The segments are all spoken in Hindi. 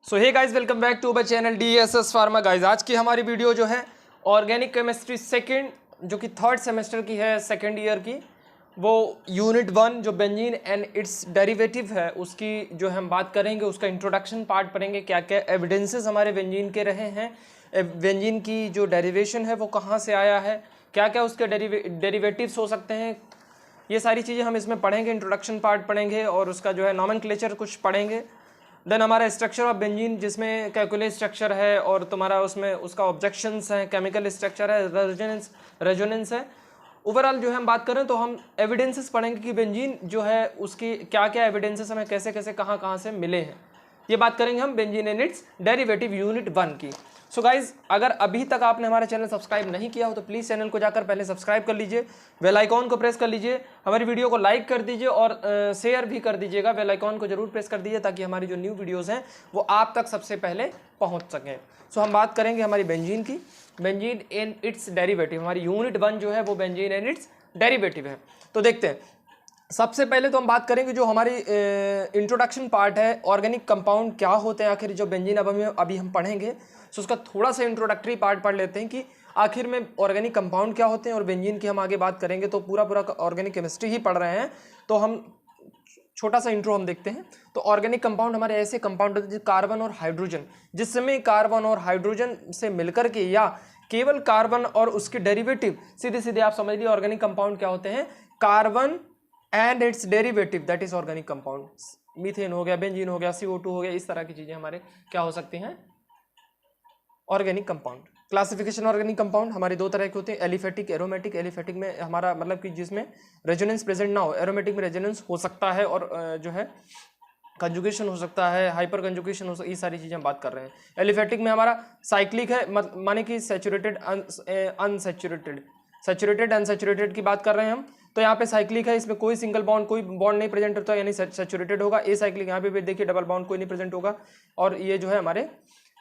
So hey guys, welcome back to my channel DSS pharma. Guys आज की हमारी वीडियो जो है ऑर्गेनिक केमिस्ट्री सेकंड जो कि थर्ड सेमेस्टर की है, सेकंड ईयर की, वो यूनिट 1 जो बेंजीन एंड इट्स डेरिवेटिव है उसकी जो हम बात करेंगे। उसका इंट्रोडक्शन पार्ट पढ़ेंगे, क्या क्या एविडेंसेस हमारे बेंजीन के रहे हैं, बेंजीन की जो डेरिवेशन है वो कहाँ से आया है, क्या क्या उसके डेरिवेटिव्स हो सकते हैं, ये सारी चीज़ें हम इसमें पढ़ेंगे। इंट्रोडक्शन पार्ट पढ़ेंगे और उसका जो है नॉमेनक्लेचर कुछ पढ़ेंगे। देन हमारा स्ट्रक्चर ऑफ बेंजीन जिसमें कैलकुलेट स्ट्रक्चर है और तुम्हारा उसमें उसका ऑब्जेक्शंस है, केमिकल स्ट्रक्चर है, रेजोनेंस है। ओवरऑल जो है हम बात करें तो हम एविडेंसेस पढ़ेंगे कि बेंजीन जो है उसकी क्या क्या एविडेंसेस हमें कैसे कैसे कहाँ कहाँ से मिले हैं, ये बात करेंगे हम benzene and it's derivative unit 1 की। सो गाइज, अगर अभी तक आपने हमारा चैनल सब्सक्राइब नहीं किया हो तो प्लीज़ चैनल को जाकर पहले सब्सक्राइब कर लीजिए, बेल आइकॉन को प्रेस कर लीजिए, हमारी वीडियो को लाइक कर दीजिए और शेयर भी कर दीजिएगा। बेल आइकॉन को जरूर प्रेस कर दीजिए ताकि हमारी जो न्यू वीडियोज़ हैं वो आप तक सबसे पहले पहुँच सकें। सो हम बात करेंगे हमारी बेंजीन की, बेंजीन एंड इट्स डेरिवेटिव। हमारी यूनिट 1 जो है वो बेंजीन एंड इट्स डेरिवेटिव है। तो देखते हैं, सबसे पहले तो हम बात करेंगे जो हमारी इंट्रोडक्शन पार्ट है, ऑर्गेनिक कंपाउंड क्या होते हैं आखिर जो बेंजीन अभी हम पढ़ेंगे। सो उसका थोड़ा सा इंट्रोडक्टरी पार्ट पढ़ लेते हैं कि आखिर में ऑर्गेनिक कंपाउंड क्या होते हैं, और बेंजीन की हम आगे बात करेंगे तो पूरा ऑर्गेनिक केमिस्ट्री ही पढ़ रहे हैं, तो हम छोटा सा इंट्रो हम देखते हैं। तो ऑर्गेनिक कंपाउंड हमारे ऐसे कंपाउंड होते हैं कार्बन और हाइड्रोजन, जिसमें कार्बन और हाइड्रोजन से मिलकर के या केवल कार्बन और उसके डेरिवेटिव, सीधे सीधे आप समझ लीजिए ऑर्गेनिक कंपाउंड क्या होते हैं, carbon and it's derivative, that is organic compound. Methane हो गया, बेंजीन हो गया, CO2 हो गया, इस तरह की चीजें हमारे क्या हो सकती हैं, organic compound. Classification organic compound हमारे दो तरह के होते हैं, एलिफेटिक, एरोमेटिक। एलिफेटिक में हमारा मतलब कि जिसमें रेजोनेंस प्रेजेंट ना हो, एरोमेटिक में रेजोनेंस हो सकता है और जो है कंजुगेशन हो सकता है, हाइपर कंजुगेशन हो सकता है, ये सारी चीज़ें हम बात कर रहे हैं। एलिफेटिक में हमारा साइक्लिक है, माने कि सैचुरेटेड अनसैचुरेटेड, सैचुरेटेड अनसैचुरेटेड की बात कर रहे हैं हम। तो यहाँ पे साइक्लिक है, इसमें कोई सिंगल बॉन्ड, कोई बॉन्ड नहीं प्रेजेंट होता, यानी सैचुरेटेड होगा। ए साइक्लिक, यहाँ पे भी देखिए डबल बॉन्ड कोई नहीं प्रेजेंट होगा। और ये जो है हमारे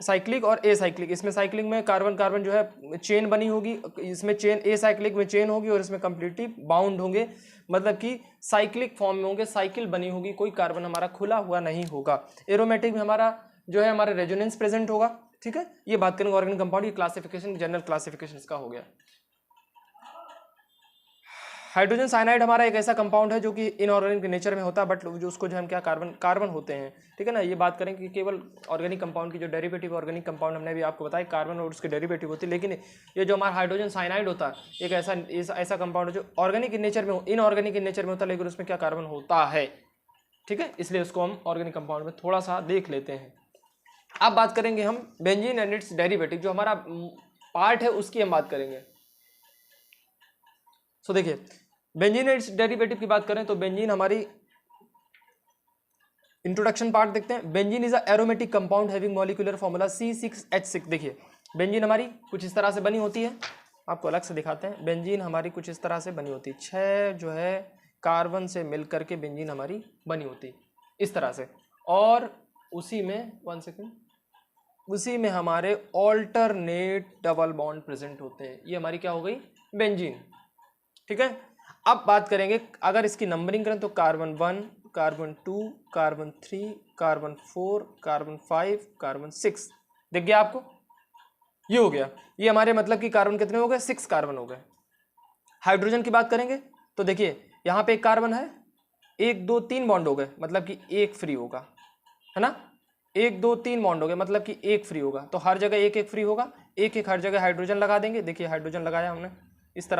साइक्लिक और ए साइक्लिक, इसमें साइक्लिक में कार्बन कार्बन जो है चेन बनी होगी, इसमें चेन, ए साइक्लिक में चेन होगी और इसमें कंप्लीटली बाउंड होंगे, मतलब कि साइक्लिक फॉर्म में होंगे, साइकिल बनी होगी, कोई कार्बन हमारा खुला हुआ नहीं होगा। एरोमेटिक में हमारा जो है हमारा रेजोनेंस प्रेजेंट होगा। ठीक है, ये बात करेंगे ऑर्गेनिक कंपाउंड की क्लासिफिकेशन, जनरल क्लासिफिकेशन इसका हो गया। हाइड्रोजन साइनाइड हमारा एक ऐसा कंपाउंड है जो कि इनऑर्गेनिक नेचर में होता है, बट जो उसको जो हम क्या कार्बन होते हैं। ठीक है ना, ये बात करें कि केवल ऑर्गेनिक कंपाउंड की जो डेरिवेटिव ऑर्गेनिक कंपाउंड हमने भी आपको बताया कार्बन और उसके डेरिवेटिव होती है, लेकिन ये जो हमारा हाइड्रोजन साइनाइड होता है एक ऐसा कंपाउंड है जो ऑर्गेनिक इन नेचर में, इनऑर्गेनिक इन नेचर में होता है, लेकिन उसमें क्या कार्बन होता है। ठीक है, इसलिए उसको हम ऑर्गेनिक कंपाउंड में थोड़ा सा देख लेते हैं। अब बात करेंगे हम बेंजीन एंड इट्स डेरिवेटिव, जो हमारा पार्ट है उसकी हम बात करेंगे। सो देखिए, बेंजीन एंड इट्स डेरिवेटिव की बात करें तो बेंजीन हमारी इंट्रोडक्शन पार्ट देखते हैं। Benzene is a aromatic compound having molecular formula C6H6। देखिए बेंजीन हमारी कुछ इस तरह से बनी होती है, आपको अलग से दिखाते हैं। बेंजीन हमारी कुछ इस तरह से बनी होती है, 6 जो है कार्बन से मिलकर के बेंजीन हमारी बनी होती है इस तरह से, और उसी में 1 सेकेंड, उसी में हमारे ऑल्टरनेट डबल बॉन्ड प्रेजेंट होते हैं। ये हमारी क्या हो गई, बेंजीन। ठीक है, अब बात करेंगे अगर इसकी नंबरिंग करें तो carbon 1, carbon 2, carbon 3, carbon 4, carbon 5, carbon 6। दिख गया आपको, ये हो गया। ये हमारे मतलब कि कार्बन कितने हो गए, 6 कार्बन हो गए। हाइड्रोजन की बात करेंगे तो देखिए यहाँ पे एक कार्बन है, 1 2 3 बॉन्ड हो गए, मतलब कि एक फ्री होगा, है ना। 1 2 3 बॉन्ड हो गए मतलब कि एक फ्री होगा, तो हर जगह एक एक फ्री होगा, एक एक हर जगह हाइड्रोजन लगा देंगे। देखिए हाइड्रोजन लगाया हमने इस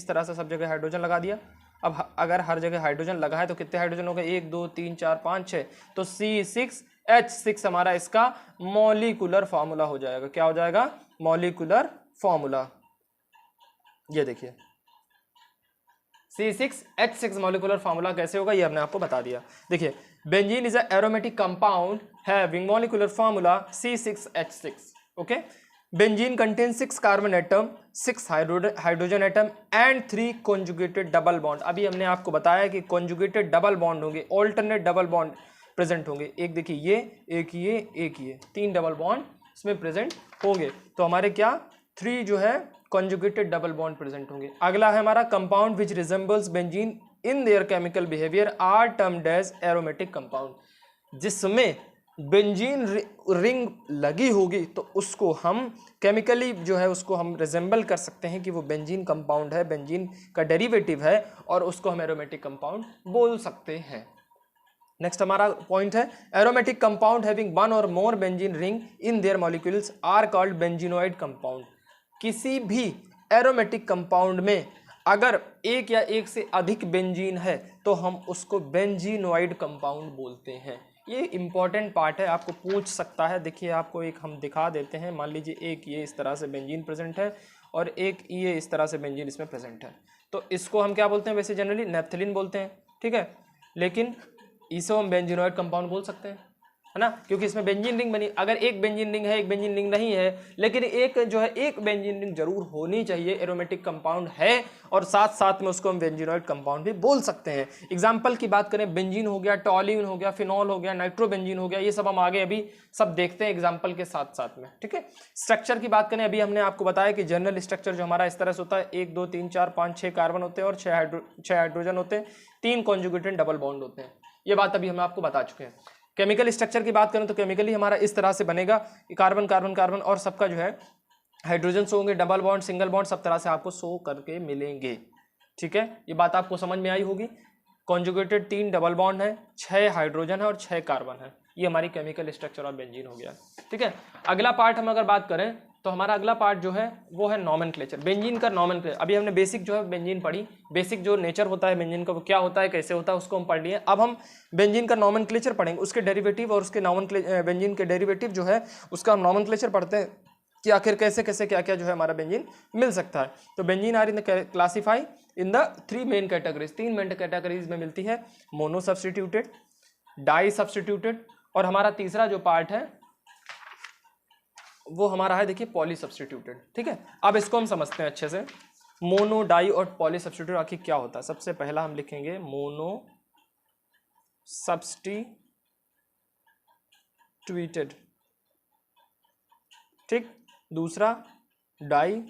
तरह से सब जगह हाइड्रोजन लगा दिया। अब अगर हर जगह हाइड्रोजन लगा है तो कितने हाइड्रोजन हो गए, 1 2 3 4 5 6, तो C6H6 हमारा इसका मॉलिक्यूलर फॉर्मूला हो जाएगा। क्या हो जाएगा, मॉलिक्यूलर फॉर्मूला। ये देखिए C6H6 मॉलिक्यूलर फॉर्मूला कैसे होगा ये हमने आपको बता दिया। देखिए benzene is a aromatic compound having molecular formula C6H6। Okay, benzene contain 6 carbon atom, 6 hydrogen atom and 3 conjugated double bond. अभी हमने आपको बताया कि कॉन्जुगेटेड डबल बॉन्ड होंगे, ऑल्टरनेट डबल बॉन्ड प्रेजेंट होंगे। एक देखिए ये, एक ये, एक ये, 3 डबल बॉन्ड इसमें प्रेजेंट होंगे। तो हमारे क्या 3 जो है कॉन्जुगेटेड डबल बॉन्ड प्रेजेंट होंगे। अगला है हमारा compound which resembles benzene in their chemical behaviour are termed as aromatic compound, जिसमें बेंजीन रिंग लगी होगी तो उसको हम केमिकली जो है उसको हम रिजेंबल कर सकते हैं कि वो बेंजीन कंपाउंड है, बेंजीन का डेरिवेटिव है, और उसको हम एरोमेटिक कंपाउंड बोल सकते हैं। नेक्स्ट हमारा पॉइंट है aromatic compound having one or more benzene ring in their molecules are called benzenoid compound. किसी भी एरोमेटिक कंपाउंड में अगर एक या एक से अधिक बेंजीन है तो हम उसको बेंजीनोइड कंपाउंड बोलते हैं। ये इंपॉर्टेंट पार्ट है, आपको पूछ सकता है। देखिए आपको एक हम दिखा देते हैं, मान लीजिए एक ये इस तरह से बेंजीन प्रेजेंट है और एक ये इस तरह से बेंजीन इसमें प्रेजेंट है, तो इसको हम क्या बोलते हैं? वैसे जनरली नेप्थलीन बोलते हैं, ठीक है, लेकिन इसे हम बेंजीनोइड कंपाउंड बोल सकते हैं, है ना, क्योंकि इसमें बेंजीन रिंग बनी। अगर एक बेंजीन रिंग है एक बेंजीन रिंग नहीं है, लेकिन एक जो है एक बेंजीन रिंग जरूर होनी चाहिए, एरोमेटिक कंपाउंड है, और साथ साथ में उसको हम बेंजीनोइड कंपाउंड भी बोल सकते हैं। एग्जांपल की बात करें, बेंजीन हो गया, टॉल्यूइन हो गया, फिनॉल हो गया, नाइट्रोबेंजीन हो गया, ये सब हम आगे अभी सब देखते हैं एग्जाम्पल के साथ साथ में, ठीक है। स्ट्रक्चर की बात करें, अभी हमने आपको बताया कि जनरल स्ट्रक्चर जो हमारा इस तरह से होता है, 1 2 3 4 5 6 कार्बन होते हैं और 6 हाइड्रोजन होते हैं, 3 कॉन्जुगेटेड डबल बॉन्ड होते हैं। ये बात अभी हम आपको बता चुके हैं। केमिकल स्ट्रक्चर की बात करें तो केमिकली हमारा इस तरह से बनेगा, कार्बन कार्बन कार्बन और सबका जो है हाइड्रोजन शो होंगे, डबल बॉन्ड सिंगल बॉन्ड सब तरह से आपको शो करके मिलेंगे, ठीक है। ये बात आपको समझ में आई होगी। कॉन्जुगेटेड 3 डबल बॉन्ड है, 6 हाइड्रोजन है और 6 कार्बन है। ये हमारी केमिकल स्ट्रक्चर और बेंजीन हो गया, ठीक है। अगला पार्ट हम अगर बात करें तो हमारा अगला पार्ट जो है वो है नॉमेनक्लेचर, बेंजीन का नॉमेनक्लेचर। अभी हमने बेसिक जो है बेंजीन पढ़ी, बेसिक जो नेचर होता है बेंजीन का, वो क्या होता है, कैसे होता है, उसको हम पढ़ लिए। अब हम बेंजीन का नॉमेनक्लेचर पढ़ेंगे, उसके डेरिवेटिव और उसके बेंजीन के डेरिवेटिव जो है उसका हम नॉमेनक्लेचर पढ़ते हैं कि आखिर कैसे कैसे क्या क्या जो है हमारा बेंजीन मिल सकता है। तो benzene are in the classify in the 3 main categories, 3 main categories में मिलती है, मोनो सब्सटीट्यूटेड, डाई सब्सटीट्यूटेड, और हमारा तीसरा जो पार्ट है वो हमारा है देखिए पॉली सब्सटीट्यूटेड, ठीक है। अब इसको हम समझते हैं अच्छे से, मोनो, डाई और पॉली सब्सटीट्यूटेड आखिर क्या होता है। सबसे पहला हम लिखेंगे मोनो सब्सटीट्यूटेड, ठीक, दूसरा डाई,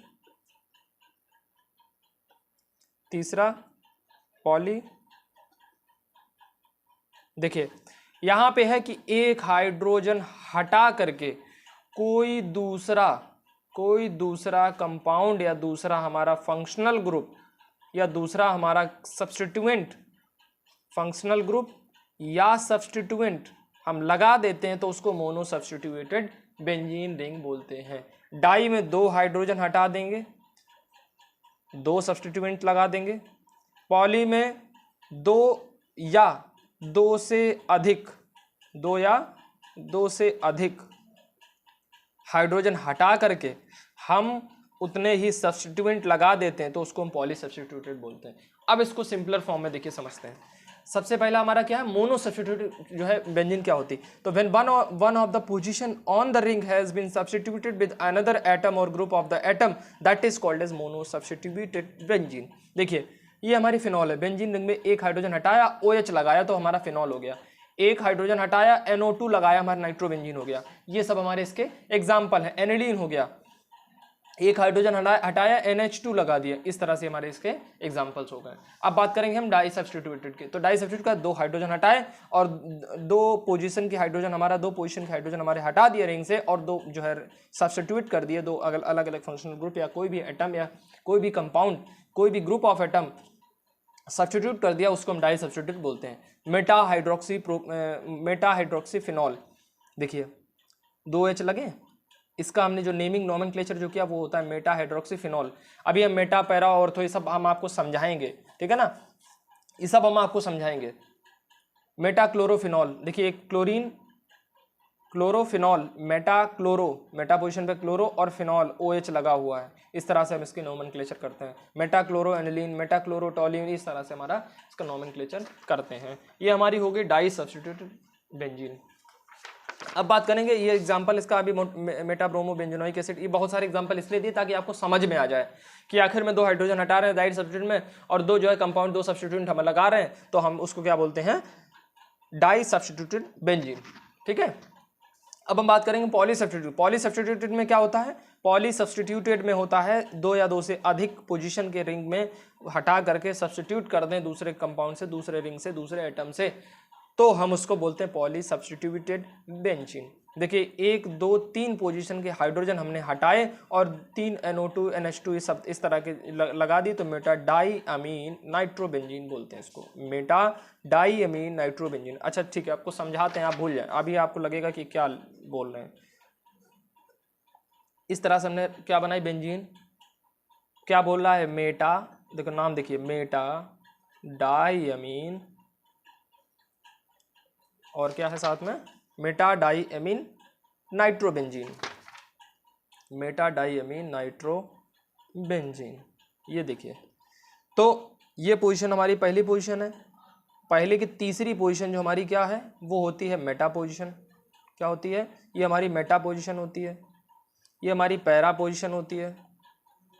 तीसरा पॉली। देखिए यहां पे है कि एक हाइड्रोजन हटा करके कोई दूसरा कंपाउंड या दूसरा हमारा फंक्शनल ग्रुप या दूसरा हमारा सब्स्टिट्यूएंट, फंक्शनल ग्रुप या सब्स्टिट्यूएंट हम लगा देते हैं तो उसको मोनो सब्स्टिट्यूटेड बेंजीन रिंग बोलते हैं। डाई में 2 हाइड्रोजन हटा देंगे, 2 सब्स्टिट्यूएंट लगा देंगे। पॉली में 2 या 2 से अधिक हाइड्रोजन हटा करके हम उतने ही सब्स्टिट्यूएंट लगा देते हैं तो उसको हम पॉली सब्स्टिट्यूटेड बोलते हैं। अब इसको सिंपलर फॉर्म में देखिए समझते हैं। सबसे पहला हमारा क्या है, मोनो सब्स्टिट्यूटेड जो है बेंजीन क्या होती है, तो when one of the position on the ring has been substituted with another atom or group of the atom that is called as mono substituted benzene. देखिए ये हमारी फिनॉल है, बेंजीन रिंग में एक हाइड्रोजन हटाया, OH लगाया तो हमारा फिनॉल हो गया, एक हाइड्रोजन हटाया NO2 लगाया हमारा नाइट्रोबेंजीन हो गया। ये सब हमारे इसके एग्जाम्पल है। एनिलीन हो गया, एक हाइड्रोजन हटाया NH2 लगा दिया, इस तरह से हमारे इसके एग्जाम्पल्स हो गए। अब बात करेंगे हम डाई सब्स्टिट्यूटेड की, तो डाई सब्स्टिट्यूट का 2 हाइड्रोजन हटाए और 2 पोजीशन की हाइड्रोजन हमारे हटा दिए रिंग से और 2 जो है सब्स्टिट्यूट कर दिए, 2 अलग अलग फंक्शनल ग्रुप या कोई भी एटम या कोई भी कंपाउंड, कोई भी ग्रुप ऑफ एटम सब्स्टिट्यूट कर दिया, उसको हम डाई सब्स्टिट्यूट बोलते हैं। मेटा हाइड्रोक्सी फिनॉल, देखिए 2H लगे, इसका हमने जो नेमिंग नॉमेनक्लेचर जो किया वो होता है मेटा हाइड्रोक्सी फिनॉल। अभी हम मेटा, पैरा, ऑर्थो ये सब हम आपको समझाएंगे, ठीक है ना, ये सब हम आपको समझाएंगे। मेटा क्लोरोफिनॉल, देखिए एक क्लोरीन, क्लोरोफिनॉल, मेटा पोजीशन पे क्लोरो और फिनॉल OH लगा हुआ है, इस तरह से हम इसके नॉमेनक्लेचर करते हैं। Meta chloro aniline, Meta chloro toluene, इस तरह से हमारा इसका नॉमेनक्लेचर करते हैं। ये हमारी होगी डाई सब्स्टिट्यूटेड बेंजीन। अब बात करेंगे ये एग्जांपल इसका, अभी मेटा ब्रोमो बेंजोनोइक एसिड, ये बहुत सारे एग्जांपल इसलिए दिए ताकि आपको समझ में आ जाए कि आखिर में 2 हाइड्रोजन हटा रहे हैं डाई सब्स्टिट्यूट में और 2 जो है कंपाउंड 2 सब्स्टिट्यूएंट हम लगा रहे हैं, तो हम उसको क्या बोलते हैं, डाई सब्स्टिट्यूटेड बेंजीन, ठीक है। अब हम बात करेंगे पॉली सब्स्टिट्यूट। पॉली सब्स्टिट्यूटेड में क्या होता है, पॉली सब्स्टिट्यूटेड में होता है 2 या 2 से अधिक पोजीशन के रिंग में हटा करके सब्स्टिट्यूट कर दें दूसरे कंपाउंड से, दूसरे रिंग से, दूसरे एटम से, तो हम उसको बोलते हैं पॉली सब्स्टिट्यूटेड बेंजीन। देखिए 1 2 3 पोजीशन के हाइड्रोजन हमने हटाए और 3 NO2 NH2 सब इस तरह के लगा दी, तो मेटा डाई अमीन नाइट्रोबेंजीन बोलते हैं इसको, मेटा डाई अमीन नाइट्रोबेंजीन। अच्छा ठीक है, आपको समझाते हैं, आप भूल जाए, अभी आपको लगेगा कि क्या बोल रहे हैं। इस तरह से हमने क्या बनाई बेंजीन, क्या बोल रहा है, मेटा, देखो नाम देखिए, मेटा डाई अमीन और क्या है साथ में, मेटा डाई अमीन नाइट्रोबेंजीन, मेटा डाई अमीन नाइट्रोबेंजीन। ये देखिए, तो ये पोजीशन हमारी पहली पोजीशन है। पहले की तीसरी पोजीशन जो हमारी क्या है, वो होती है मेटा पोजीशन। क्या होती है, ये हमारी मेटा पोजीशन होती है, ये हमारी पैरा पोजीशन होती है,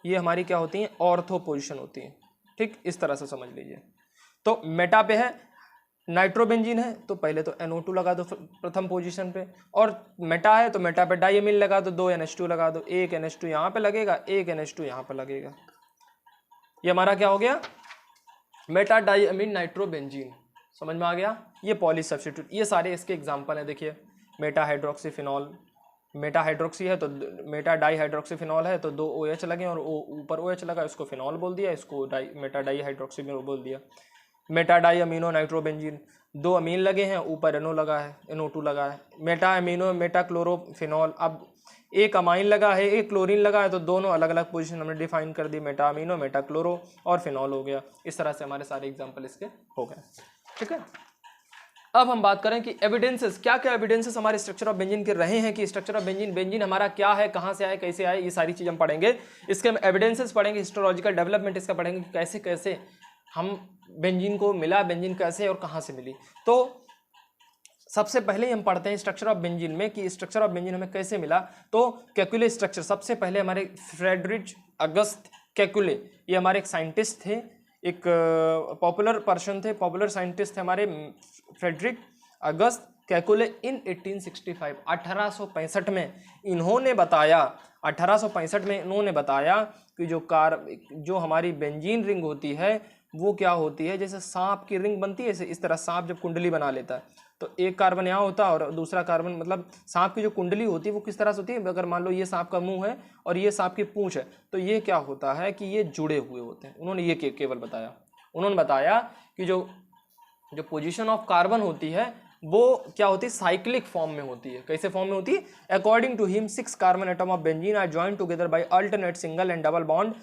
ये हमारी क्या होती है, ऑर्थो पोजीशन होती है। ठीक, इस तरह से समझ लीजिए। तो मेटा पे है, नाइट्रोबेंजीन है तो पहले तो NO2 लगा दो प्रथम पोजीशन पे, और मेटा है तो मेटा पे डाईअमीन लगा दो, 2 NH2 लगा दो, 1 NH2 यहाँ पे लगेगा, 1 NH2 यहाँ पे लगेगा। ये हमारा क्या हो गया, मेटा डाईअमीन नाइट्रोबेंजीन। समझ में आ गया, ये पॉली सब्स्टिट्यूट। ये सारे इसके एग्जाम्पल हैं। देखिए मेटा हाइड्रोक्सीफिनॉल, मेटा हाइड्रोक्सी है तो मेटा डाई हाइड्रोक्सीफिनॉल है तो 2 OH लगे और ऊपर OH लगा, इसको फिनॉल बोल दिया, इसको मेटा डाई हाइड्रोक्सी बोल दिया। मेटा डाई अमीनो नाइट्रोबेंजीन, 2 अमीन लगे हैं, ऊपर NO लगा है, NO2 लगा है। मेटा अमीनो मेटा क्लोरोफिनॉल, अब एक अमाइन लगा है, एक क्लोरीन लगा है, तो दोनों अलग अलग पोजीशन हमने डिफाइन कर दी, मेटा अमीनो मेटा क्लोरो और फिनॉल हो गया। इस तरह से हमारे सारे एग्जाम्पल इसके हो गए। ठीक है, अब हम बात करें कि एविडेंसेस, क्या क्या एविडेंसेस हमारे स्ट्रक्चर ऑफ बेंजीन के रहे हैं, कि स्ट्रक्चर ऑफ बेंजीन, बेंजीन हमारा क्या है, कहाँ से आए, कैसे आए, ये सारी चीज़ हम पढ़ेंगे। इसके हम एविडेंसेस पढ़ेंगे, हिस्टोलॉजिकल डेवलपमेंट इसका पढ़ेंगे, कैसे कैसे हम बेंजीन को मिला, बेंजीन कैसे और कहाँ से मिली। तो सबसे पहले हम पढ़ते हैं स्ट्रक्चर ऑफ बेंजीन में कि स्ट्रक्चर ऑफ बेंजीन हमें कैसे मिला। तो केकुले स्ट्रक्चर, सबसे पहले हमारे फ्रेडरिच अगस्त केकुले, ये हमारे एक साइंटिस्ट थे, एक पॉपुलर पर्सन थे, पॉपुलर साइंटिस्ट थे हमारे फ्रेडरिक अगस्त केकुले इन 1865, 1865 में इन्होंने बताया, 1865 में इन्होंने बताया कि जो हमारी बेंजीन रिंग होती है वो क्या होती है, जैसे सांप की रिंग बनती है, इस तरह सांप जब कुंडली बना लेता है तो एक कार्बन यहाँ होता है और दूसरा कार्बन, मतलब सांप की जो कुंडली होती है वो किस तरह से होती है, अगर मान लो ये सांप का मुंह है और ये सांप की पूंछ है, तो ये क्या होता है कि ये जुड़े हुए होते हैं। उन्होंने ये केवल बताया, उन्होंने बताया कि जो पोजीशन ऑफ कार्बन होती है वो क्या होती है, साइक्लिक फॉर्म में होती है। कैसे फॉर्म में होती है, according to him 6 carbon atom of benzene are joined together by alternate single and double bond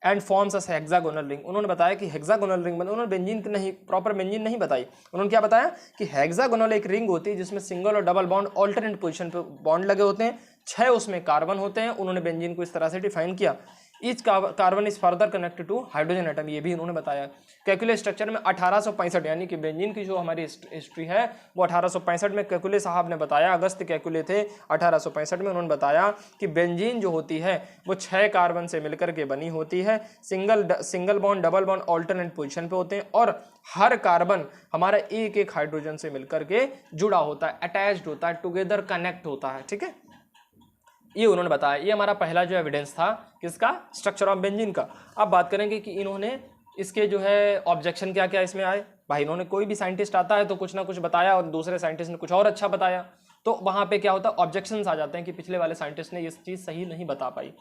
and forms as hexagonal ring. उन्होंने बताया कि हेक्सागोनल रिंग, उन्होंने बेंजीन की नहीं, प्रॉपर बेंजीन नहीं बताई, उन्होंने क्या बताया कि हेक्सागोनल एक रिंग होती है जिसमें सिंगल और डबल बॉन्ड ऑल्टरनेट पोजीशन पे बॉन्ड लगे होते हैं, 6 उसमें कार्बन होते हैं। उन्होंने बेंजीन को इस तरह से डिफाइन किया, each carbon is further connected to hydrogen atom, ये भी उन्होंने बताया। केकुले स्ट्रक्चर में 1865, यानी कि बेंजीन की जो हमारी हिस्ट्री है वो 1865 में केकुले साहब ने बताया, अगस्त केकुले थे 1865 में, उन्होंने बताया कि बेंजीन जो होती है वो 6 कार्बन से मिलकर के बनी होती है, single bond double bond alternate position पे होते हैं और हर कार्बन हमारा एक एक हाइड्रोजन से मिलकर के जुड़ा होता है, अटैच्ड होता है, टुगेदर कनेक्ट होता है। ठीक है, ये उन्होंने बताया। ये हमारा पहला जो एविडेंस था किसका, स्ट्रक्चर ऑफ बेंजीन का। अब बात करेंगे कि इन्होंने इसके जो है ऑब्जेक्शन क्या क्या इसमें आए। भाई इन्होंने, कोई भी साइंटिस्ट आता है तो कुछ ना कुछ बताया और दूसरे साइंटिस्ट ने कुछ और अच्छा बताया, तो वहाँ पे क्या होता है, ऑब्जेक्शंस आ जाते हैं कि पिछले वाले साइंटिस्ट ने ये चीज़ सही नहीं बता पाई।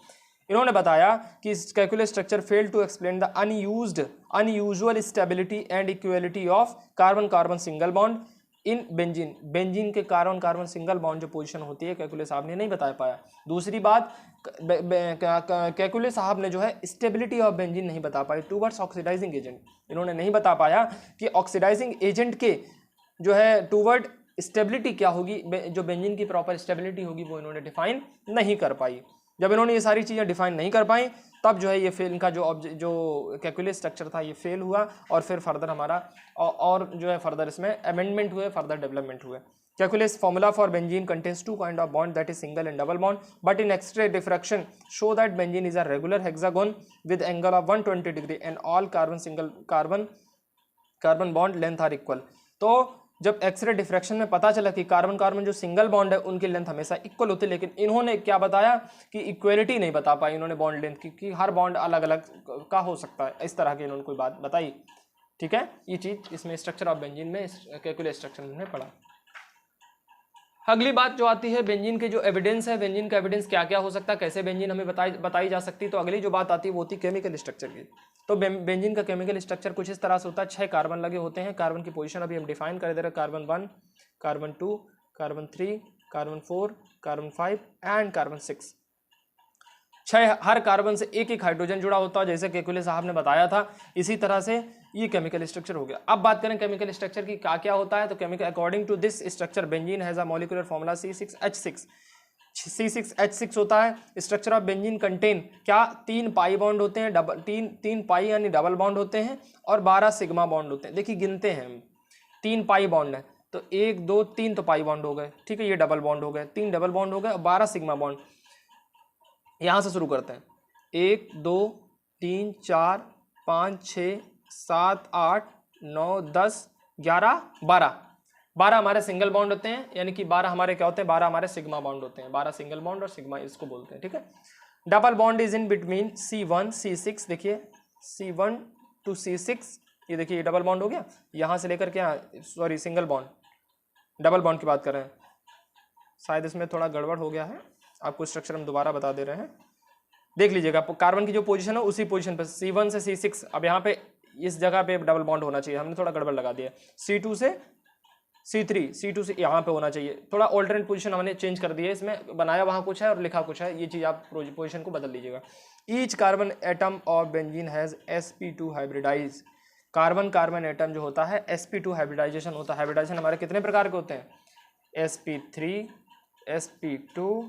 इन्होंने बताया कि Kekule structure fail to explain the unusual stability and equality of carbon carbon single bond in benzene. Benzene के कार्बन कार्बन सिंगल बॉन्ड जो पोजीशन होती है केकुले साहब ने नहीं बता पाया। दूसरी बात, केकुले साहब ने जो है स्टेबिलिटी ऑफ बेंजीन नहीं बता पाई टूवर्ड्स ऑक्सीडाइजिंग एजेंट। इन्होंने नहीं बता पाया कि ऑक्सीडाइजिंग एजेंट के जो है टूवर्ड स्टेबिलिटी क्या होगी, जो बेंजीन की प्रॉपर स्टेबिलिटी होगी वो इन्होंने डिफाइन नहीं कर पाई। जब इन्होंने ये सारी चीज़ें डिफाइन नहीं कर पाई तब जो है ये फेल, इनका जो कैकुले स्ट्रक्चर था ये फेल हुआ और फिर फर्दर हमारा और जो है फर्दर इसमें अमेंडमेंट हुए, फर्दर डेवलपमेंट हुए। Calculus formula for benzene contains 2 kind of bond, that is single and double bond, but in X-ray diffraction show that benzene is a regular hexagon with angle of 120 degree and all carbon bond length are equal। तो जब एक्सरे डिफ्रैक्शन में पता चला कि कार्बन कार्बन जो सिंगल बॉन्ड है उनकी लेंथ हमेशा इक्वल होती है, लेकिन इन्होंने क्या बताया कि इक्वलिटी नहीं बता पाई इन्होंने बॉन्ड लेंथ की, कि हर बॉन्ड अलग अलग का हो सकता है, इस तरह की इन्होंने कोई बात बताई। ठीक है, ये चीज इसमें स्ट्रक्चर ऑफ बेंजीन में कैलकुलस स्ट्रक्चर में पढ़ा। अगली बात जो आती है बेंजीन के जो एविडेंस है, बेंजीन का एविडेंस क्या क्या हो सकता है, कैसे बेंजीन हमें बताई जा सकती है। तो अगली जो बात आती है वो होती है केमिकल स्ट्रक्चर की। तो बेंजीन का केमिकल स्ट्रक्चर कुछ इस तरह से होता है, 6 कार्बन लगे होते हैं। कार्बन की पोजीशन अभी हम डिफाइन कर दे रहे हैं, carbon 1, carbon 2, carbon 3, carbon 4, carbon 5 and carbon 6। 6 her carbon से एक एक हाइड्रोजन जुड़ा होता है, जैसे केकुले साहब ने बताया था। इसी तरह से ये केमिकल स्ट्रक्चर हो गया। अब बात करें केमिकल स्ट्रक्चर की क्या क्या होता है। तो chemical according to this structure benzene has a molecular formula C6H6। C6H6 होता है। स्ट्रक्चर ऑफ बेंजीन कंटेन क्या, 3 पाई बॉन्ड होते हैं, तीन पाई यानी डबल बॉन्ड होते हैं और 12 सिग्मा बॉन्ड होते हैं। देखिए गिनते हैं हम, 3 पाई बॉन्ड है तो 1 2 3 तो पाई बॉन्ड हो गए, ठीक है, ये डबल बॉन्ड हो गए, 3 डबल बॉन्ड हो गए और 12 सिग्मा बॉन्ड। यहां से शुरू करते हैं, 1 2 3 4 5 6 7 8 9 10 11 12 हमारे सिंगल बॉन्ड होते हैं, यानी कि 12 हमारे क्या होते हैं, 12 हमारे सिग्मा बॉन्ड होते हैं। 12 सिंगल बॉन्ड और सिग्मा इसको बोलते हैं, ठीक है। Double bond is in between C1 C6, देखिए C1 to C6, ये देखिए ये डबल बॉन्ड हो गया, यहां से लेकर के sorry single bond, double bond की बात कर रहे हैं। शायद इसमें थोड़ा गड़बड़ हो गया है, आपको स्ट्रक्चर हम दोबारा बता दे रहे हैं, देख लीजिएगा। कार्बन की जो पोजीशन है उसी पोजीशन पर C1 से C6, अब यहाँ पे इस जगह पे डबल बॉन्ड होना चाहिए, हमने थोड़ा गड़बड़ लगा दिया। C2 से C3, C2 से यहाँ पे होना चाहिए, थोड़ा ऑल्टरनेट पोजीशन हमने चेंज कर दिया, इसमें बनाया वहाँ कुछ है और लिखा कुछ है, ये चीज़ आप पोजीशन को बदल लीजिएगा। Each carbon atom of benzene has sp2 hybridize. Carbon carbon atom जो होता है sp2 हाइब्रिडाइजेशन होता है। हाइब्रिडाइजेशन हमारे कितने प्रकार के होते हैं, sp3, sp2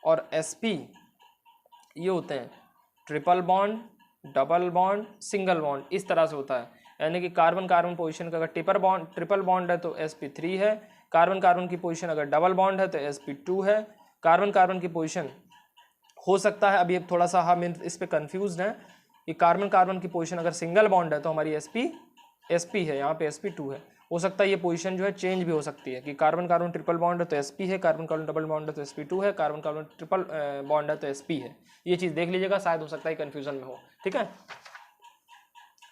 और sp, ये होते हैं triple bond, double bond, single bond, इस तरह से होता है। यानी कि कार्बन कार्बन पोजीशन का अगर ट्रिपल बॉन्ड है तो sp3 है, कार्बन कार्बन की पोजीशन अगर डबल बॉन्ड है तो sp2 है। कार्बन कार्बन की पोजीशन हो सकता है, अभी थोड़ा सा हम इस पे कंफ्यूज हैं कि कार्बन कार्बन की पोजीशन अगर सिंगल बॉन्ड है तो हमारी sp है, यहाँ पे sp2 है। हो सकता है ये पोजीशन जो है चेंज भी हो सकती है कि कार्बन कार्बन ट्रिपल बॉन्ड है तो sp है, कार्बन कार्बन डबल बॉन्ड है तो sp2 है, कार्बन कार्बन ट्रिपल बॉन्ड है तो sp है। ये चीज़ देख लीजिएगा, शायद हो सकता है कन्फ्यूजन में हो, ठीक है।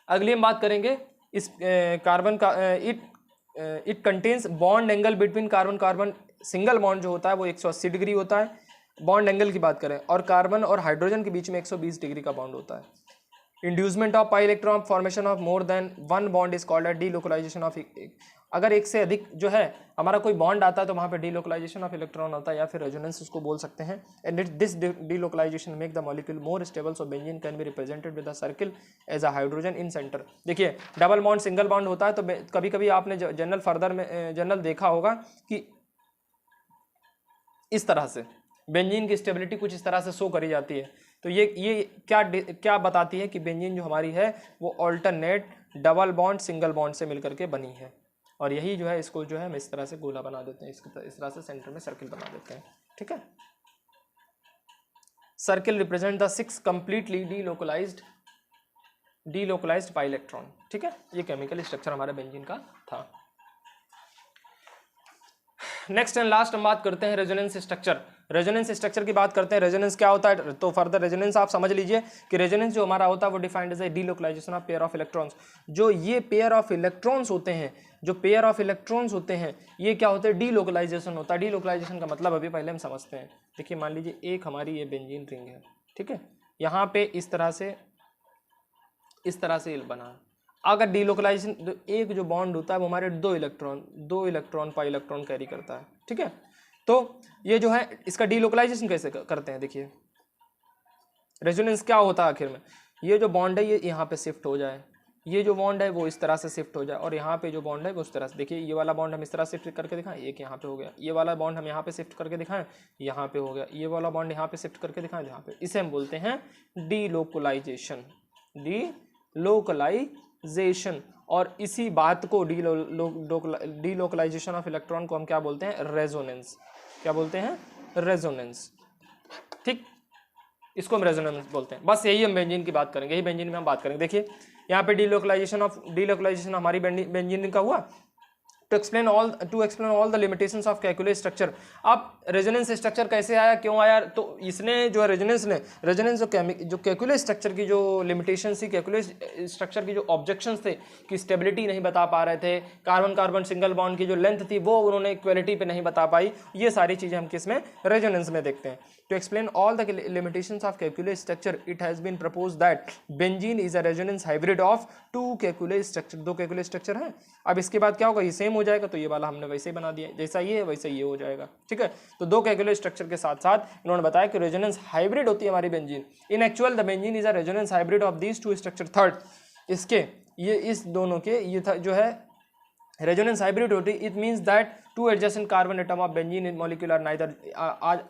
अगली हम बात करेंगे इस कार्बन का, it contains bond angle between carbon carbon, single bond जो होता है वो 180 डिग्री होता है, बॉन्ड एंगल की बात करें, और कार्बन और हाइड्रोजन के बीच में 120 डिग्री का बॉन्ड होता है। Inducement of pi electron, formation of more than one bond is called delocalization of, अगर एक से अधिक जो है हमारा कोई बॉन्ड आता है तो वहाँ पे डीलोकलाइजेशन ऑफ इलेक्ट्रॉन होता है या फिर रेजोनेंस उसको बोल सकते हैं। And this delocalization make the molecule more stable, so benzene can be represented with a circle as a hydrogen in centre. देखिए डबल बॉन्ड सिंगल बॉन्ड होता है तो कभी कभी आपने जनरल फर्दर में जनरल देखा होगा कि इस तरह से बेंजीन की स्टेबिलिटी कुछ इस तरह से शो करी जाती है। तो ये क्या बताती है कि बेंजीन जो हमारी है वो alternate double bond single bond से मिलकर के बनी है, और यही जो है इसको जो है हम इस तरह से गोला बना देते हैं, इस तरह से सेंटर में सर्किल बना देते हैं, ठीक है। Circle represent the 6 completely delocalised pi electron, ठीक है। ये केमिकल स्ट्रक्चर हमारे बेंजीन का था। नेक्स्ट एंड लास्ट हम बात करते हैं रेजोनेंस स्ट्रक्चर। रेजोनेंस स्ट्रक्चर की बात करते हैं। रेजोनेंस क्या होता है, तो फर्दर रेजोनेंस आप समझ लीजिए कि रेजोनेंस जो हमारा होता है वो defined as a delocalization of pair of electrons. जो ये पेयर ऑफ इलेक्ट्रॉन्स होते हैं, जो पेयर ऑफ इलेक्ट्रॉन्स होते हैं ये क्या होते हैं, डीलोकलाइजेशन होता है। डीलोकलाइजेशन का मतलब अभी पहले हम समझते हैं। देखिए मान लीजिए एक हमारी ये बेंजीन रिंग है, ठीक है, यहाँ पे इस तरह से बना, अगर डीलोकलाइजेशन एक जो बॉन्ड होता है वो हमारे दो इलेक्ट्रॉन पाई इलेक्ट्रॉन कैरी करता है, ठीक है। तो ये जो है इसका डीलोकलाइजेशन कैसे करते हैं, देखिए रेजोनेंस क्या होता है आखिर में, ये जो बॉन्ड है ये यहाँ पे शिफ्ट हो जाए, ये जो बॉन्ड है वो इस तरह से शिफ्ट हो जाए, और यहाँ पे जो बॉन्ड है वो उस तरह से, देखिए ये वाला बॉन्ड हम इस तरह शिफ्ट करके दिखाएं, एक यहाँ पे हो गया, ये वाला बॉन्ड हम यहाँ पे शिफ्ट करके दिखाएं, यहाँ पे हो गया, ये वाला बॉन्ड यहाँ पे शिफ्ट करके दिखाएं, यहाँ पे, इसे हम बोलते हैं डीलोकलाइजेशन। डीलोकलाइजेशन, और इसी बात को डीलोकलाइजेशन ऑफ इलेक्ट्रॉन को हम क्या बोलते हैं, रेजोनेंस। क्या बोलते हैं, रेजोनेंस, ठीक, इसको हम रेजोनेंस बोलते हैं। बस यही हम बेंजीन की बात करेंगे, यही बेंजीन में हम बात करेंगे। देखिए यहाँ पे डीलोकलाइजेशन हमारी बेंजीन का हुआ, to explain all the limitations of calculus structure. अब रेजोनेंस स्ट्रक्चर कैसे आया, क्यों आया, तो इसने जो है रेजोनेंस जो कैलकुलस स्ट्रक्चर की जो लिमिटेशन थी, कैलकुलस स्ट्रक्चर की जो ऑब्जेक्शंस थे कि स्टेबिलिटी नहीं बता पा रहे थे, कार्बन कार्बन सिंगल बॉन्ड की जो लेंथ थी वो उन्होंने इक्वलिटी पे नहीं बता पाई, ये सारी चीज़ें हम किसमें, रेजोनेंस में देखते हैं। To explain all the limitations of calculus structure it has been propose that benzene is a resonance hybrid of two calculus structure, दो कैलकुलस स्ट्रक्चर है। अब इसके बाद क्या होगा, ये सेम हो जाएगा, तो ये वाला हमने वैसे ही बना दिया, जैसा ये है वैसे ये हो जाएगा, ठीक है। तो दो कैलकुलस स्ट्रक्चर के साथ साथ इन्होंने बताया कि रेजोनेंस हाइब्रिड होती है हमारी benzene. In actual the benzene is a resonance hybrid of these two structure. Third, इसके ये इस दोनों के ये जो है रेजोनेंस हाइब्रिड होती है, it means that two adjacent carbon atom of benzene in molecular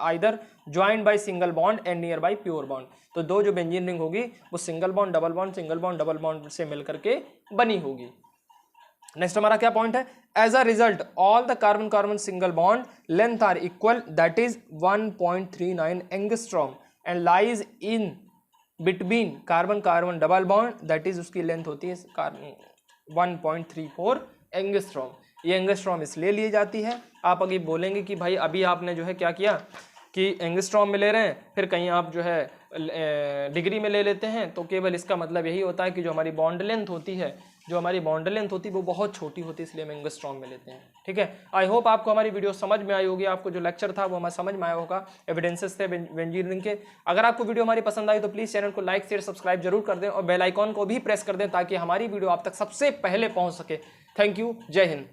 either joined by single bond and near by pure bond. तो दो जो बेंजीन रिंग होगी वो सिंगल बॉन्ड डबल बॉन्ड से मिलकर के बनी होगी। नेक्स्ट हमारा क्या पॉइंट है, as a result all the carbon carbon single bond length are equal, that is 1.39 angstrom and lies in between carbon carbon double bond, that is उसकी लेंथ होती है 1.34 एंगस्ट्रॉम। ये एंगस्ट्रॉम इसलिए ली जाती है, आप अभी बोलेंगे कि भाई अभी आपने जो है क्या किया कि एंगस्ट्रॉम में ले रहे हैं, फिर कहीं आप जो है डिग्री में ले लेते हैं, तो केवल इसका मतलब यही होता है कि जो हमारी बॉन्ड लेंथ होती है वो बहुत छोटी होती है, इसलिए हम एंगस्ट्रॉम में लेते हैं, ठीक है। आई होप आपको हमारी वीडियो समझ में आई होगी, आपको जो लेक्चर था वो हमें समझ में आया होगा, एविडेंसेस थे बेंजीन रिंग के। अगर आपको वीडियो हमारी पसंद आई तो प्लीज़ चैनल को लाइक शेयर सब्सक्राइब जरूर कर दें और बेल आइकॉन को भी प्रेस कर दें ताकि हमारी वीडियो आप तक सबसे पहले पहुंच सके। थैंक यू, जय हिंद।